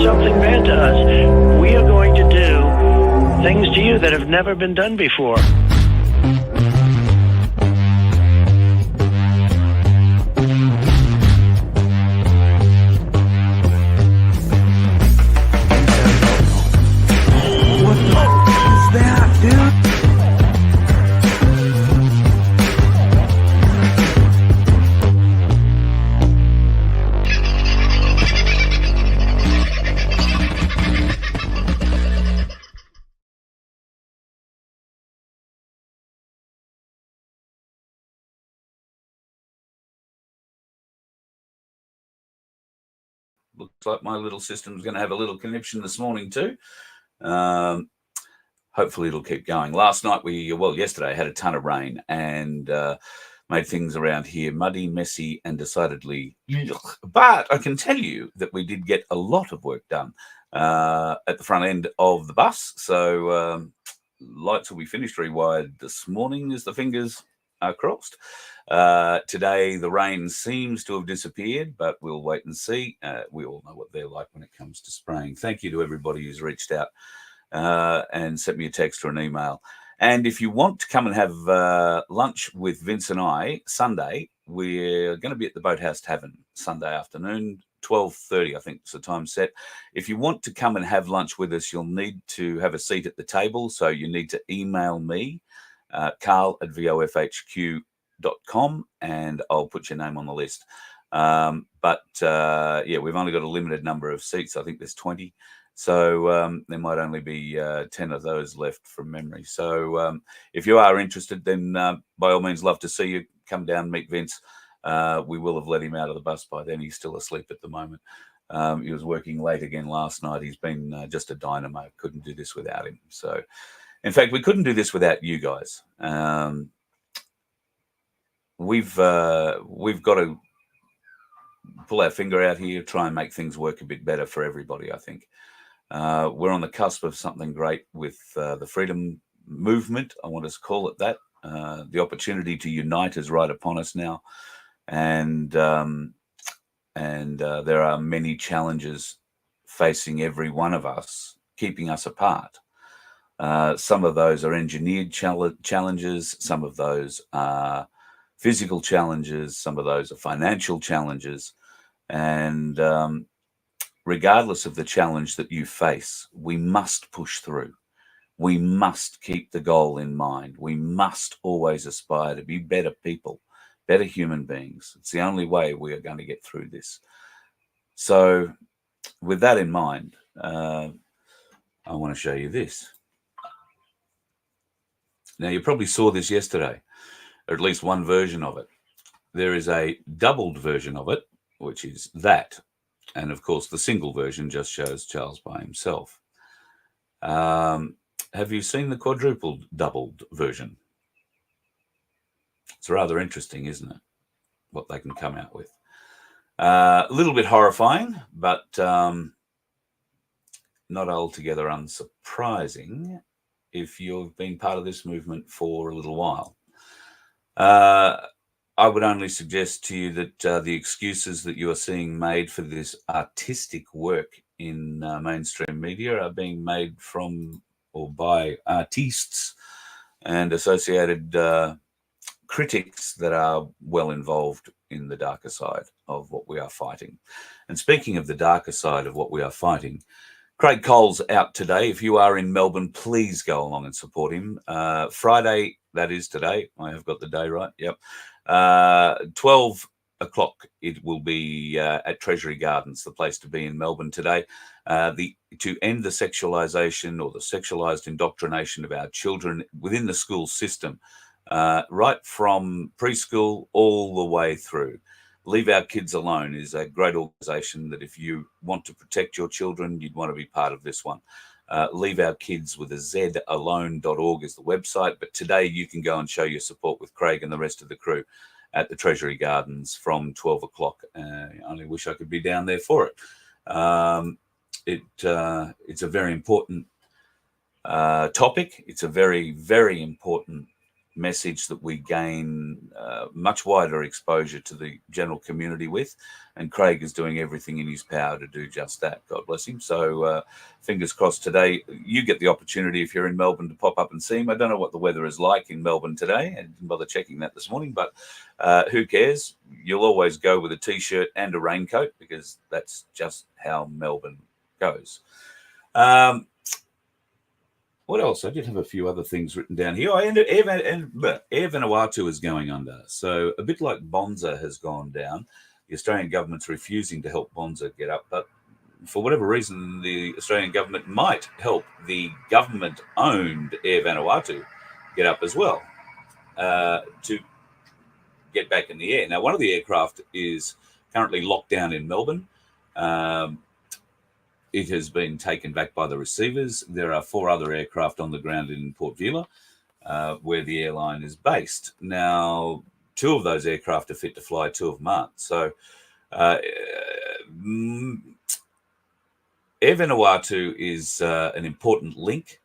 something bad to us, we are going to do things to you that have never been done before. Looks like my little system's going to have a little conniption this morning too. Hopefully it'll keep going. Last night yesterday had a ton of rain and made things around here muddy, messy, and decidedly yuck. But I can tell you that we did get a lot of work done at the front end of the bus. So lights will be finished rewired this morning as the fingers are crossed. Today the rain seems to have disappeared, but we'll wait and see. We all know what they're like when it comes to spraying. Thank you to everybody who's reached out and sent me a text or an email. And if you want to come and have lunch with Vince and I Sunday, we're going to be at the Boathouse Tavern Sunday afternoon, 12:30 I think is the time set. If you want to come and have lunch with us, you'll need to have a seat at the table, so you need to email me, carl@vofhq.com, and I'll put your name on the list. But we've only got a limited number of seats. I think there's 20. So there might only be 10 of those left from memory. So if you are interested, then by all means, love to see you. Come down, meet Vince. We will have let him out of the bus by then. He's still asleep at the moment. He was working late again last night. He's been just a dynamo. Couldn't do this without him. So, in fact, we couldn't do this without you guys. We've got to pull our finger out here, try and make things work a bit better for everybody, I think. We're on the cusp of something great with the freedom movement. I want us to call it that. The opportunity to unite is right upon us now. And there are many challenges facing every one of us, keeping us apart. Some of those are engineered challenges. Some of those are physical challenges. Some of those are financial challenges. And regardless of the challenge that you face, we must push through. We must keep the goal in mind. We must always aspire to be better people, better human beings. It's the only way we are going to get through this. So with that in mind, I want to show you this. Now, you probably saw this yesterday, or at least one version of it. There is a doubled version of it, which is that. And of course, the single version just shows Charles by himself. Have you seen the quadrupled doubled version? It's rather interesting, isn't it? What they can come out with. A little bit horrifying, but not altogether unsurprising if you've been part of this movement for a little while. I would only suggest to you that the excuses that you are seeing made for this artistic work in mainstream media are being made from or by artistes and associated critics that are well involved in the darker side of what we are fighting. And speaking of the darker side of what we are fighting, Craig Cole's out today. If you are in Melbourne, please go along and support him. Friday, that is today. I have got the day right. Yep. 12 o'clock it will be at Treasury Gardens, the place to be in Melbourne today, to end the sexualisation or the sexualised indoctrination of our children within the school system, right from preschool all the way through. Leave Our Kids Alone is a great organisation that if you want to protect your children, you'd want to be part of this one. Leave Our Kids with a Z alone.org is the website. But today you can go and show your support with Craig and the rest of the crew at the Treasury Gardens from 12 o'clock. I only wish I could be down there for it. It's a very important topic. It's a very, very important message that we gain much wider exposure to the general community with. And Craig is doing everything in his power to do just that. God bless him. So fingers crossed today. You get the opportunity, if you're in Melbourne, to pop up and see him. I don't know what the weather is like in Melbourne today. I didn't bother checking that this morning, but who cares? You'll always go with a T-shirt and a raincoat because that's just how Melbourne goes. What else? I did have a few other things written down here. Air Vanuatu is going under. So a bit like Bonza has gone down, the Australian government's refusing to help Bonza get up. But for whatever reason, the Australian government might help the government-owned Air Vanuatu get up as well to get back in the air. Now, one of the aircraft is currently locked down in Melbourne. It has been taken back by the receivers. There are 4 other aircraft on the ground in Port Vila, where the airline is based. Now, 2 of those aircraft are fit to fly, 2 of them aren't. So Air Vanuatu is an important link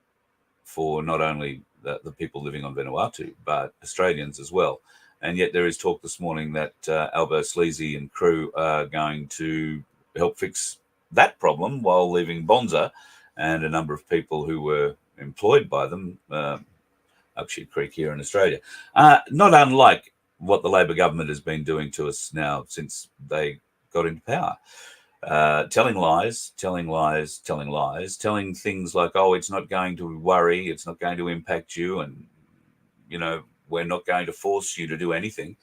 for not only the people living on Vanuatu, but Australians as well. And yet there is talk this morning that Albo Sleazy and crew are going to help fix that problem while leaving Bonza and a number of people who were employed by them up Shit Creek here in Australia. Not unlike what the Labor government has been doing to us now since they got into power. Telling lies, telling things like, oh, it's not going to worry, it's not going to impact you, and, you know, we're not going to force you to do anything.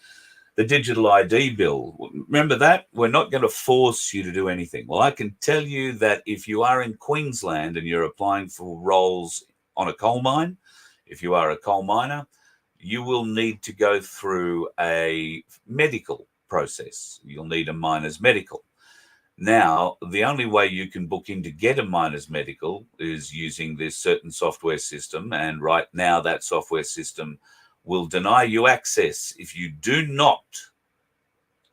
The digital ID bill, remember that? We're not going to force you to do anything. Well, I can tell you that if you are in Queensland and you're applying for roles on a coal mine, if you are a coal miner, you will need to go through a medical process. You'll need a miner's medical. Now, the only way you can book in to get a miner's medical is using this certain software system. And right now, that software system will deny you access if you do not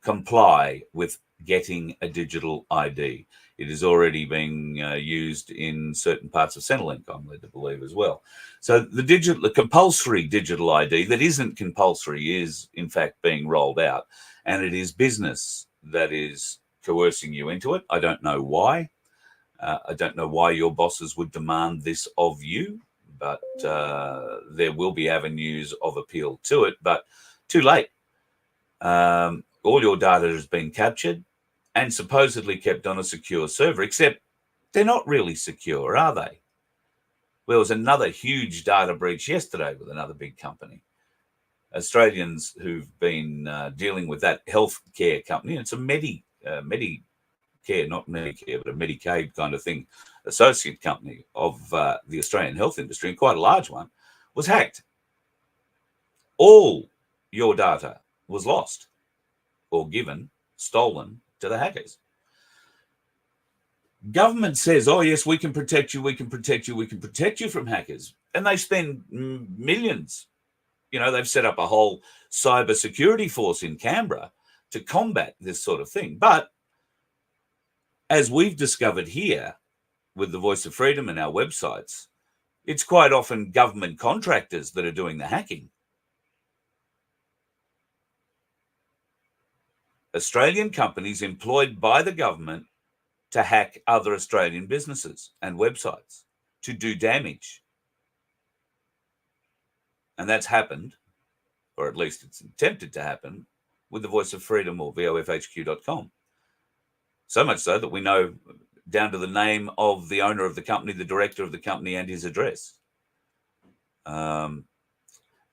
comply with getting a digital ID. It is already being used in certain parts of Centrelink, I'm led to believe, as well. So the compulsory digital ID that isn't compulsory is, in fact, being rolled out. And it is business that is coercing you into it. I don't know why. I don't know why your bosses would demand this of you. But there will be avenues of appeal to it, but too late. All your data has been captured and supposedly kept on a secure server, except they're not really secure, are they? There was another huge data breach yesterday with another big company. Australians who've been dealing with that healthcare company, and it's a Medicare, not Medicare, but a Medicaid kind of thing, associate company of the Australian health industry, and quite a large one, was hacked. All your data was lost or stolen to the hackers. Government says, oh, yes, we can protect you, we can protect you, we can protect you from hackers. And they spend millions. You know, they've set up a whole cyber security force in Canberra to combat this sort of thing. But as we've discovered here with the Voice of Freedom and our websites, it's quite often government contractors that are doing the hacking. Australian companies employed by the government to hack other Australian businesses and websites to do damage. And that's happened, or at least it's attempted to happen, with the Voice of Freedom or vofhq.com. So much so that we know down to the name of the owner of the company, the director of the company, and his address, and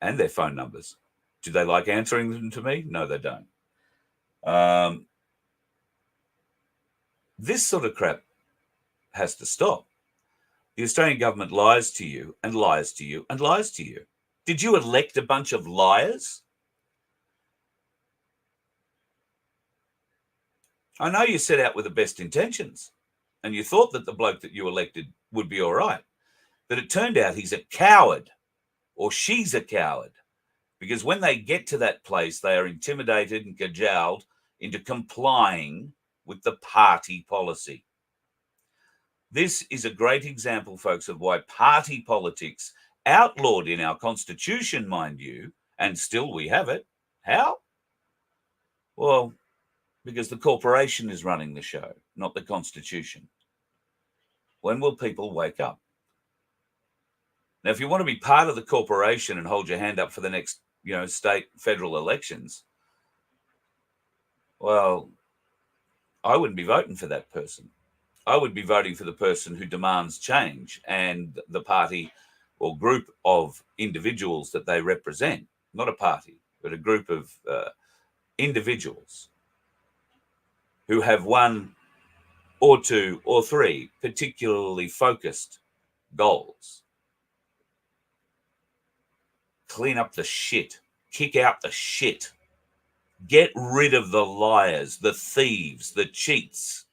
their phone numbers. Do they like answering them to me? No, they don't. This sort of crap has to stop. The Australian government lies to you and lies to you and lies to you. Did you elect a bunch of liars? I know you set out with the best intentions and you thought that the bloke that you elected would be all right. But it turned out he's a coward, or she's a coward, because when they get to that place, they are intimidated and cajoled into complying with the party policy. This is a great example, folks, of why party politics outlawed in our constitution, mind you, and still we have it. How? Well, because the corporation is running the show, not the constitution. When will people wake up? Now, if you want to be part of the corporation and hold your hand up for the next, state, federal elections, well, I wouldn't be voting for that person. I would be voting for the person who demands change and the party or group of individuals that they represent, not a party, but a group of individuals who have one or two or three particularly focused goals. Clean up the shit, kick out the shit, get rid of the liars, the thieves, the cheats.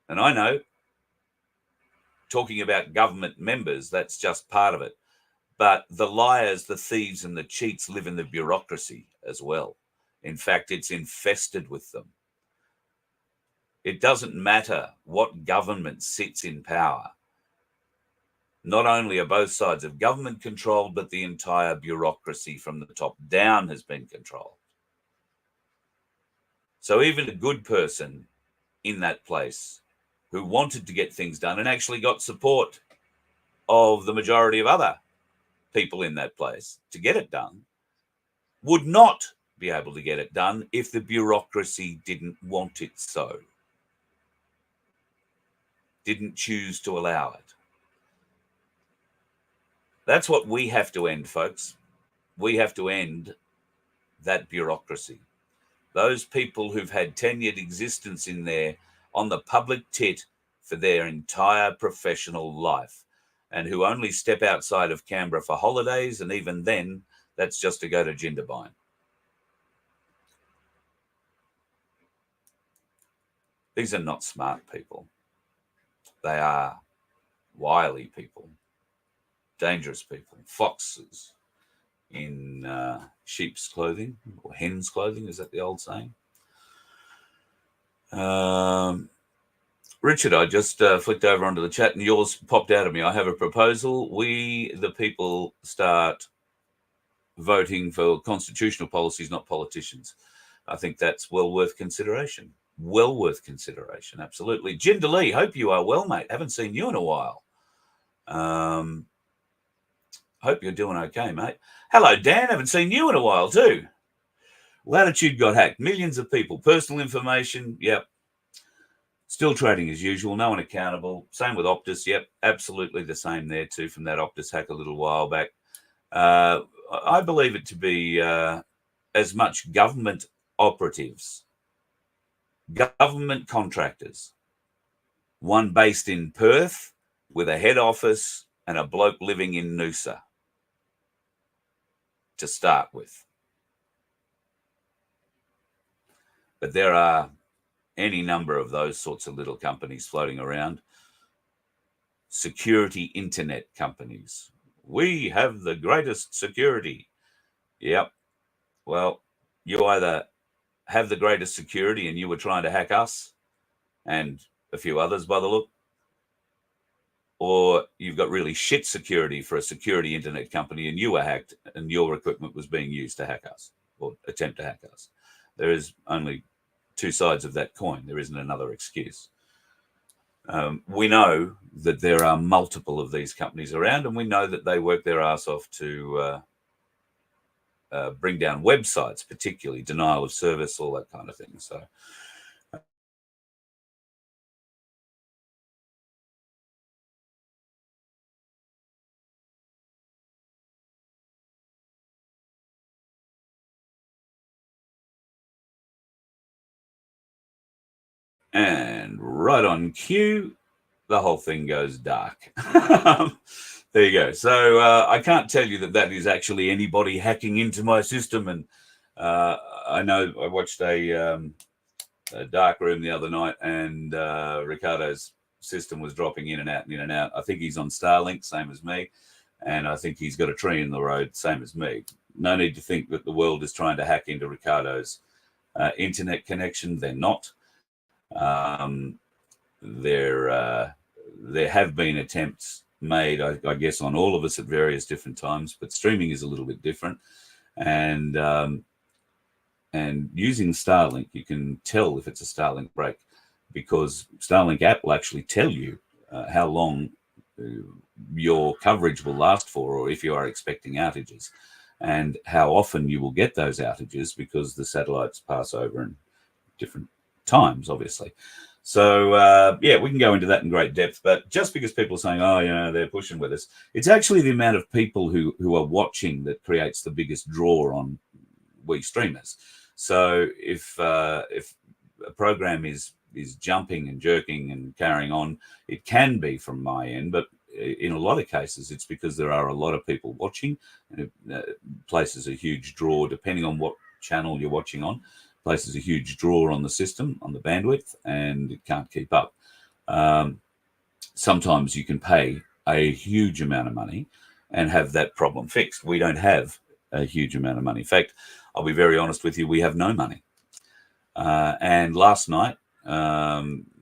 And I know, talking about government members, that's just part of it. But the liars, the thieves, and the cheats live in the bureaucracy as well. In fact, it's infested with them. It doesn't matter what government sits in power. Not only are both sides of government controlled, but the entire bureaucracy from the top down has been controlled. So even a good person in that place who wanted to get things done and actually got support of the majority of other people in that place to get it done would not be able to get it done if the bureaucracy didn't want it so, didn't choose to allow it. That's what we have to end, folks. We have to end that bureaucracy. Those people who've had tenured existence in there on the public tit for their entire professional life and who only step outside of Canberra for holidays, and even then, that's just to go to Jindabyne. These are not smart people. They are wily people, dangerous people, foxes in sheep's clothing or hen's clothing. Is that the old saying? Richard, I just flicked over onto the chat and yours popped out of me. I have a proposal. We, the people, start voting for constitutional policies, not politicians. I think that's well worth consideration. Well worth consideration, absolutely. Jinder Lee, hope you are well, mate. Haven't seen you in a while. Hope you're doing okay, mate. Hello, Dan. Haven't seen you in a while too. Latitude got hacked. Millions of people. Personal information. Yep. Still trading as usual. No one accountable. Same with Optus. Yep. Absolutely the same there too from that Optus hack a little while back. I believe it to be as much government operatives, government contractors, one based in Perth with a head office and a bloke living in Noosa to start with. But there are any number of those sorts of little companies floating around. Security internet companies. We have the greatest security. Yep. Well, you either have the greatest security and you were trying to hack us and a few others by the look, or you've got really shit security for a security internet company and you were hacked and your equipment was being used to hack us or attempt to hack us. There is only two sides of that coin. There isn't another excuse. We know that there are multiple of these companies around, and we know that they work their ass off to bring down websites, particularly denial of service, all that kind of thing. So and right on cue, the whole thing goes dark. There you go. So I can't tell you that is actually anybody hacking into my system. And I know I watched a dark room the other night, and Ricardo's system was dropping in and out and in and out. I think he's on Starlink, same as me. And I think he's got a tree in the road, same as me. No need to think that the world is trying to hack into Ricardo's internet connection. They're not. There have been attempts made, I guess, on all of us at various different times, but streaming is a little bit different. And using Starlink, you can tell if it's a Starlink break, because Starlink app will actually tell you how long your coverage will last for, or if you are expecting outages, and how often you will get those outages, because the satellites pass over in different times, obviously. So, yeah, we can go into that in great depth. But just because people are saying, oh, they're pushing with us, it's actually the amount of people who are watching that creates the biggest draw on we streamers. So if a program is jumping and jerking and carrying on, it can be from my end, but in a lot of cases, it's because there are a lot of people watching, and it places a huge draw, depending on what channel you're watching on, places a huge draw on the system, on the bandwidth, and it can't keep up. Sometimes you can pay a huge amount of money and have that problem fixed. We don't have a huge amount of money. In fact, I'll be very honest with you, we have no money. And last night,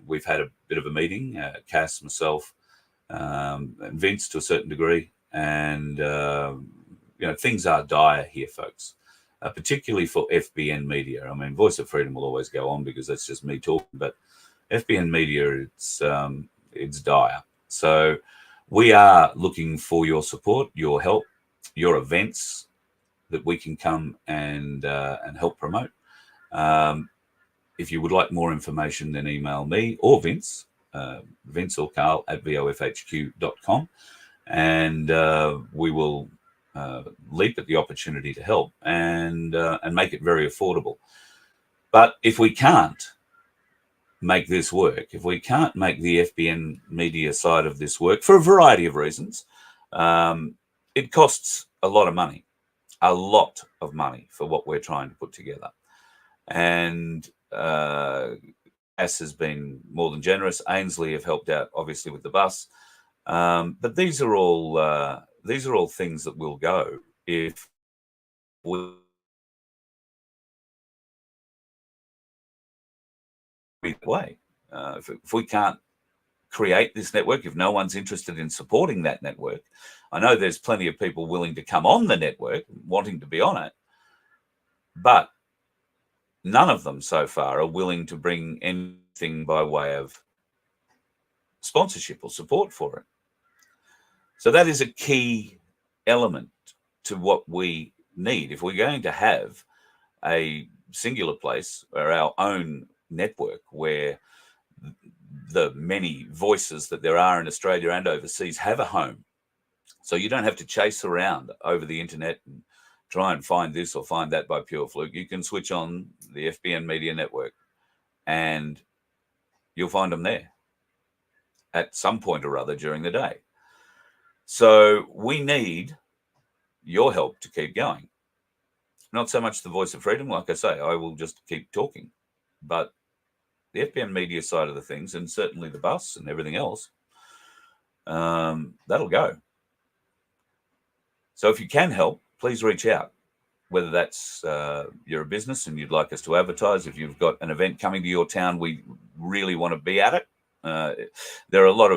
we've had a bit of a meeting, Cass, myself, and Vince to a certain degree, and things are dire here, folks, particularly for FBN Media. I mean, Voice of Freedom will always go on because that's just me talking, but FBN Media, it's dire. So we are looking for your support, your help, your events that we can come and help promote. If you would like more information, then email me or Vince, Vince or Carl at vofhq.com, and we will leap at the opportunity to help and make it very affordable. But if we can't make this work, if we can't make the FBN Media side of this work for a variety of reasons, it costs a lot of money for what we're trying to put together. And Cass has been more than generous. Ainsley have helped out, obviously, with the bus. But these are all things that will go if we way. If we can't create this network, if no one's interested in supporting that network, I know there's plenty of people willing to come on the network, wanting to be on it, but none of them so far are willing to bring anything by way of sponsorship or support for it. So that is a key element to what we need. If we're going to have a singular place or our own network where the many voices that there are in Australia and overseas have a home, so you don't have to chase around over the internet and try and find this or find that by pure fluke. You can switch on the FBN Media Network and you'll find them there at some point or other during the day. So we need your help to keep going. Not so much the Voice of Freedom, like I say, I will just keep talking, but the FBN Media side of the things, and certainly the bus and everything else, that'll go. So if you can help, please reach out, whether that's you're a business and you'd like us to advertise. If you've got an event coming to your town, we really want to be at it. There are a lot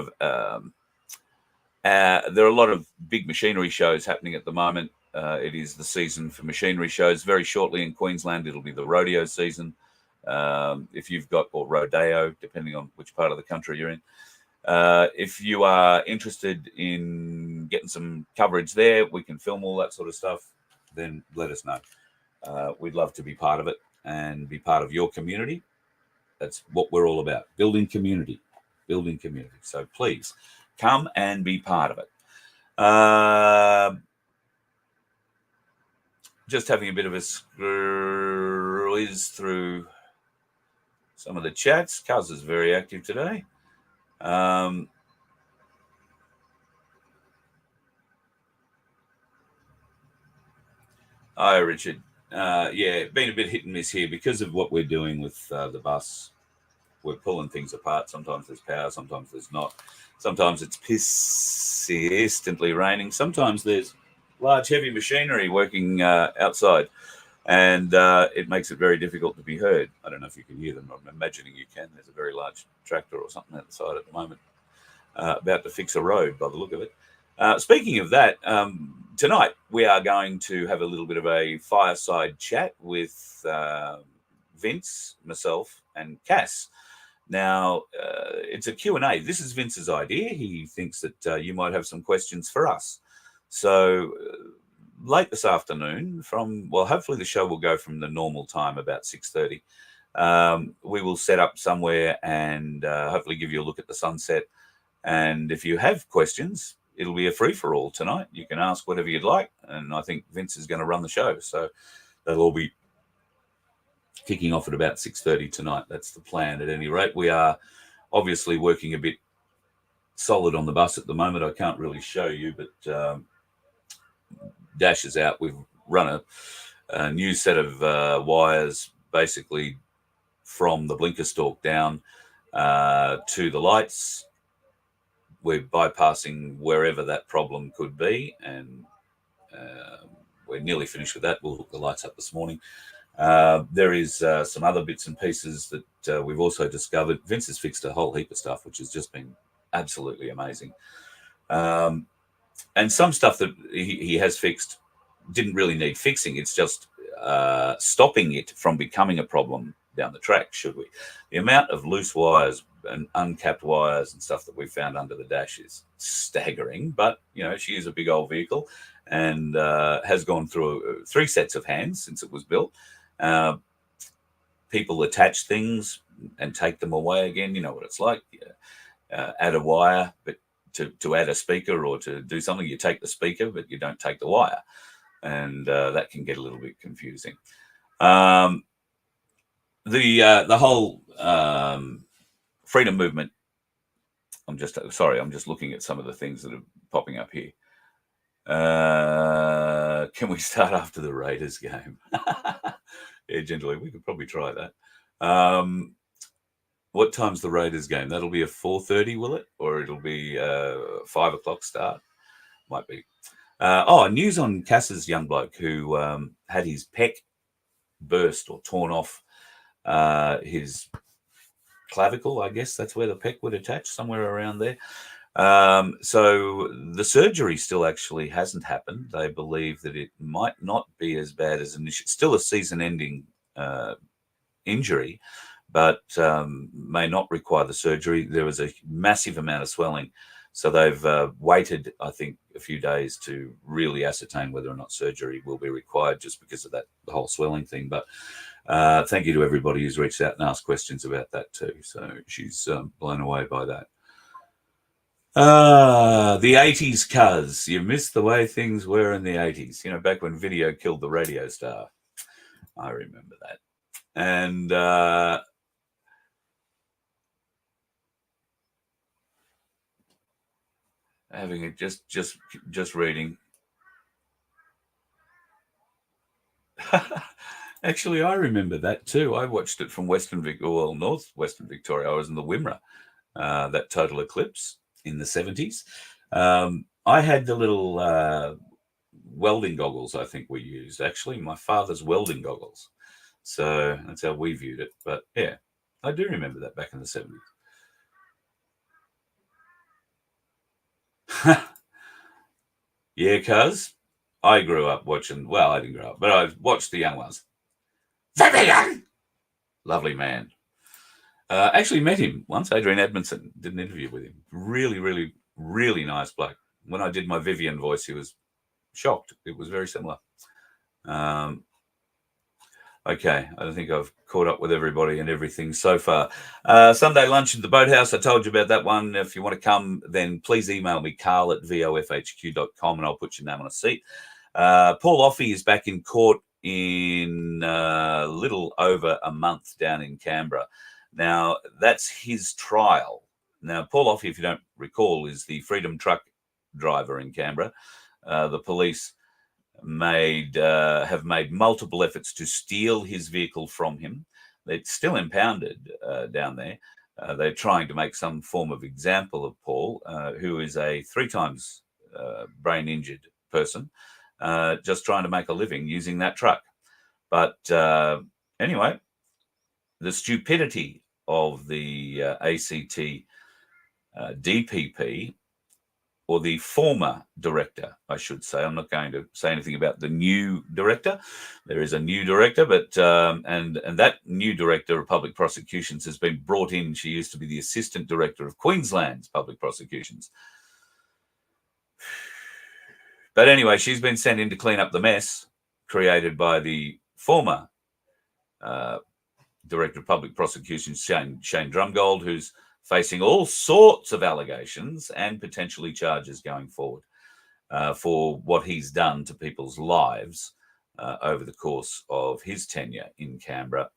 of big machinery shows happening at the moment. It is the season for machinery shows. Very shortly in Queensland, it'll be the rodeo season. If you've got, or rodeo, depending on which part of the country you're in. If you are interested in getting some coverage there, we can film all that sort of stuff, then let us know. We'd love to be part of it and be part of your community. That's what we're all about, building community. So please come and be part of it. Just having a bit of a squeeze through some of the chats. Cuz is very active today. Hi, Richard. Yeah, been a bit hit and miss here because of what we're doing with the bus. We're pulling things apart. Sometimes there's power, sometimes there's not. Sometimes it's persistently raining. Sometimes there's large, heavy machinery working outside, and it makes it very difficult to be heard. I don't know if you can hear them. I'm imagining you can. There's a very large tractor or something outside at the moment. about to fix a road by the look of it. Speaking of that, tonight we are going to have a little bit of a fireside chat with Vince, myself, and Cass. Now, it's a Q&A. This is Vince's idea. He thinks that you might have some questions for us. So late this afternoon hopefully the show will go from the normal time, about 6:30. We will set up somewhere and hopefully give you a look at the sunset. And if you have questions, it'll be a free-for-all tonight. You can ask whatever you'd like. And I think Vince is going to run the show. So that'll all be kicking off at about 6:30 tonight. That's the plan at any rate. We are obviously working a bit solid on the bus at the moment. I can't really show you, but Dash is out. We've run a new set of wires basically from the blinker stalk down to the lights. We're bypassing wherever that problem could be, and we're nearly finished with that. We'll hook the lights up this morning. There is some other bits and pieces that we've also discovered. Vince has fixed a whole heap of stuff, which has just been absolutely amazing. And some stuff that he has fixed didn't really need fixing. It's just stopping it from becoming a problem down the track, should we? The amount of loose wires and uncapped wires and stuff that we found under the dash is staggering. But, she is a big old vehicle and has gone through 3 sets of hands since it was built. People attach things and take them away again. You know what it's like. Add a wire, but to add a speaker or to do something, you take the speaker, but you don't take the wire. And that can get a little bit confusing. The whole freedom movement. I'm just looking at some of the things that are popping up here. Can we start after the Raiders game? Yeah, gently, we could probably try that. What time's the Raiders game? That'll be a 4:30, will it? Or it'll be 5 o'clock start? Might be. News on Cass's young bloke who had his pec burst or torn off his clavicle. I guess that's where the pec would attach, somewhere around there. So the surgery still actually hasn't happened. They believe that it might not be as bad as initial, still a season-ending injury, but may not require the surgery. There was a massive amount of swelling. So they've waited, I think, a few days to really ascertain whether or not surgery will be required just because of the whole swelling thing. But thank you to everybody who's reached out and asked questions about that too. So she's blown away by that. The 80s, cuz. You missed the way things were in the 80s. Back when video killed the radio star. I remember that. And having it just reading. Actually, I remember that too. I watched it from North Western Victoria. I was in the Wimmera, that total eclipse in the 70s. I had the little welding goggles, I think we used. Actually, my father's welding goggles. So that's how we viewed it. But yeah, I do remember that back in the 70s. Yeah, cuz I grew up watching, well, I didn't grow up, but I watched the young ones. Very young! Lovely man. Actually met him once. Adrian Edmondson did an interview with him. Really, really, really nice bloke. When I did my Vivian voice, he was shocked. It was very similar. Okay, I don't think I've caught up with everybody and everything so far. Sunday lunch at the Boathouse, I told you about that one. If you want to come, then please email me, carl@vofhq.com, and I'll put your name on a seat. Paul Offey is back in court in a little over a month down in Canberra. Now, that's his trial. Now, Paul Offey, if you don't recall, is the Freedom Truck driver in Canberra. The police have made multiple efforts to steal his vehicle from him. It's still impounded down there. They're trying to make some form of example of Paul, who is a 3 times brain injured person, just trying to make a living using that truck. But anyway, the stupidity of the ACT DPP, or the former director, I should say. I'm not going to say anything about the new director. There is a new director, but and that new director of public prosecutions has been brought in. She used to be the assistant director of Queensland's public prosecutions. But anyway, she's been sent in to clean up the mess created by the former director of public prosecutions, Shane Drumgold, who's facing all sorts of allegations and potentially charges going forward for what he's done to people's lives over the course of his tenure in Canberra,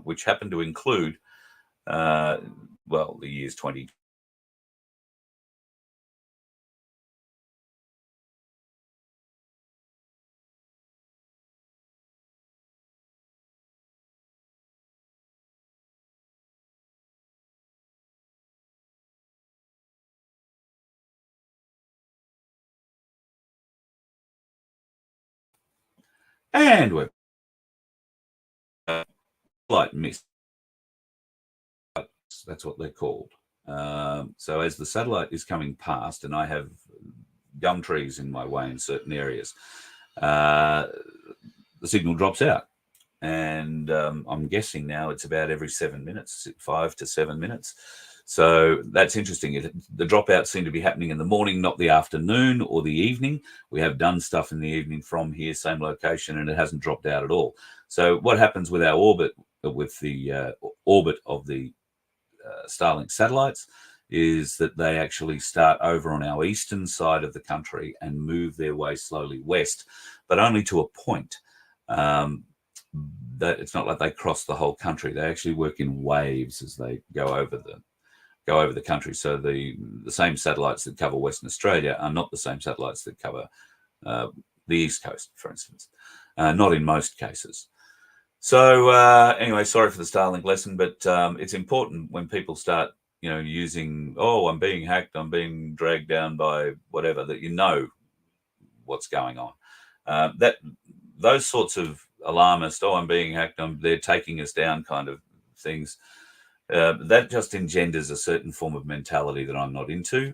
which happened to include, the years 20. And we're light mist. That's what they're called. So as the satellite is coming past, and I have gum trees in my way in certain areas, the signal drops out. And I'm guessing now it's about every 7 minutes, 5 to 7 minutes. So that's interesting. The dropouts seem to be happening in the morning, not the afternoon or the evening. We have done stuff in the evening from here, same location, and it hasn't dropped out at all. So what happens with our orbit, with the orbit of the Starlink satellites, is that they actually start over on our eastern side of the country and move their way slowly west, but only to a point. That it's not like they cross the whole country. They actually work in waves as they go over the country. So the same satellites that cover Western Australia are not the same satellites that cover the East Coast, for instance. Not in most cases. So anyway, sorry for the Starlink lesson, but it's important when people start, using, I'm being hacked, I'm being dragged down by whatever, that you know what's going on. That those sorts of alarmist, I'm being hacked, they're taking us down kind of things, that just engenders a certain form of mentality that I'm not into.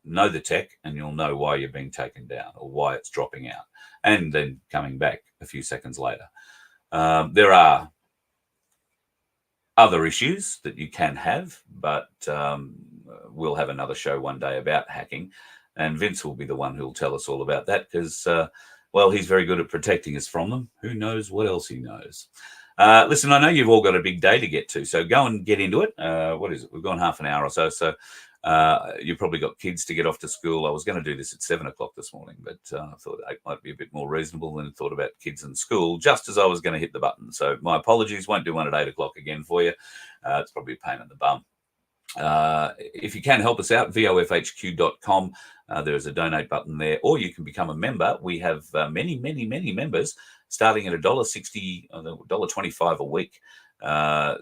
Know the tech and you'll know why you're being taken down or why it's dropping out and then coming back a few seconds later. There are other issues that you can have, but we'll have another show one day about hacking, and Vince will be the one who'll tell us all about that because, he's very good at protecting us from them. Who knows what else he knows? Listen, I know you've all got a big day to get to, so go and get into it. What is it? We've gone half an hour or so. So you've probably got kids to get off to school. I was going to do this at 7 o'clock this morning, but I thought 8 might be a bit more reasonable, and thought about kids in school just as I was going to hit the button. So my apologies. Won't do one at 8 o'clock again for you. It's probably a pain in the bum. If you can help us out, vofhq.com. There's a donate button there, or you can become a member. We have many members starting at $1.60, $1.25 a week.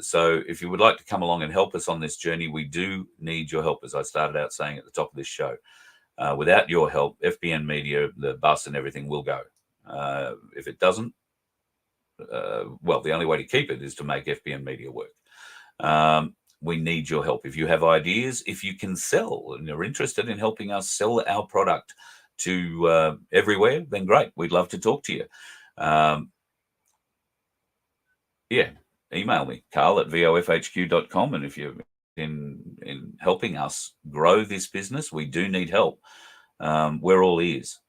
So if you would like to come along and help us on this journey, we do need your help, as I started out saying at the top of this show. Without your help, FBN Media, the bus and everything will go. If it doesn't, the only way to keep it is to make FBN Media work. We need your help. If you have ideas, if you can sell and you're interested in helping us sell our product to everywhere, then great. We'd love to talk to you. Email me, carl@vofhq.com. And if you're in helping us grow this business, we do need help. We're all ears.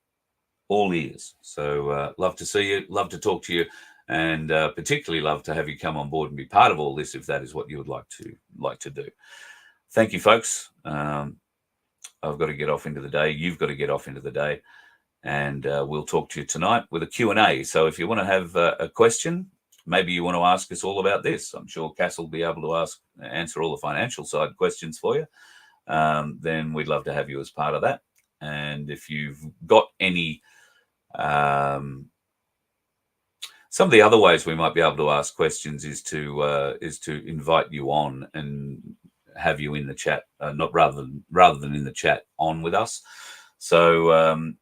So love to see you, love to talk to you, and particularly love to have you come on board and be part of all this if that is what you would like to do. Thank you, folks. I've got to get off into the day. You've got to get off into the day, and we'll talk to you tonight with a Q&A. So if you want to have a question, maybe you want to ask us all about this, I'm sure Cass will be able to answer all the financial side questions for you. Then we'd love to have you as part of that. And if you've got any some of the other ways we might be able to ask questions is to invite you on and have you in the chat, not rather than in the chat on with us. So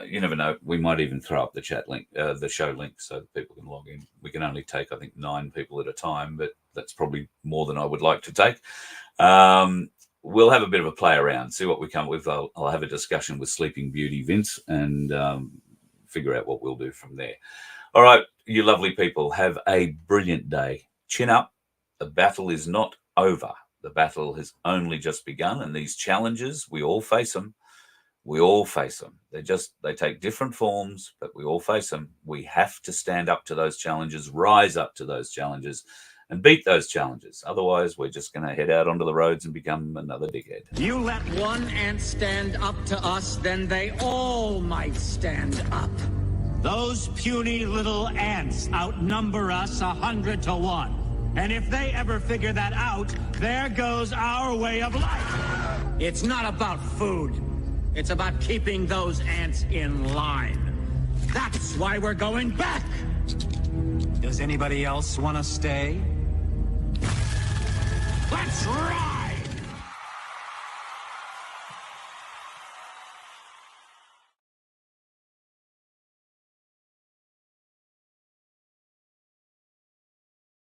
you never know. We might even throw up the chat link, the show link, so that people can log in. We can only take, I think, 9 people at a time, but that's probably more than I would like to take. We'll have a bit of a play around, see what we come up with. I'll have a discussion with Sleeping Beauty Vince and figure out what we'll do from there. All right, you lovely people, have a brilliant day. Chin up. The battle is not over. The battle has only just begun, and these challenges, we all face them. We all face them. They take different forms, but we all face them. We have to stand up to those challenges, rise up to those challenges, and beat those challenges. Otherwise, we're just going to head out onto the roads and become another dickhead. You let one ant stand up to us, then they all might stand up. Those puny little ants outnumber us 100 to 1. And if they ever figure that out, there goes our way of life. It's not about food. It's about keeping those ants in line. That's why we're going back. Does anybody else want to stay? Let's ride!